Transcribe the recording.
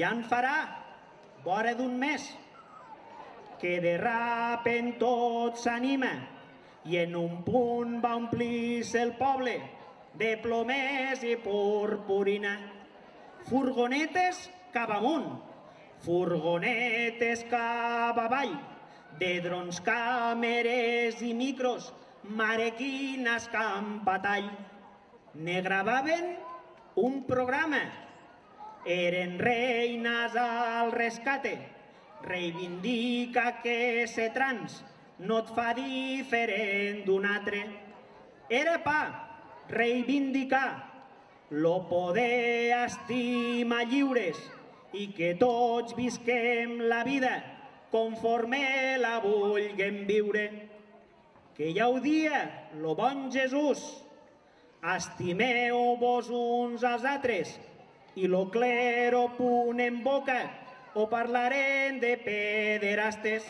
ja en farà vora d'un mes que de rapen tot s'anima i en un punt va omplir-se el poble de plomers i purpurina. Furgonetes cap amunt, furgonetes cap avall, de drons, càmeres i micros, marequines campatall. Ne gravaven un programa, eren reines al rescate, reivindica que ser trans no et fa diferent d'un altre. Era pa reivindicar lo poder estimar lliures i que tots visquem la vida conforme la vulguem viure. Que ja ho dia lo bon Jesús, estimeu-vos uns als altres i lo clero punt en boca o parlarem de pederastes.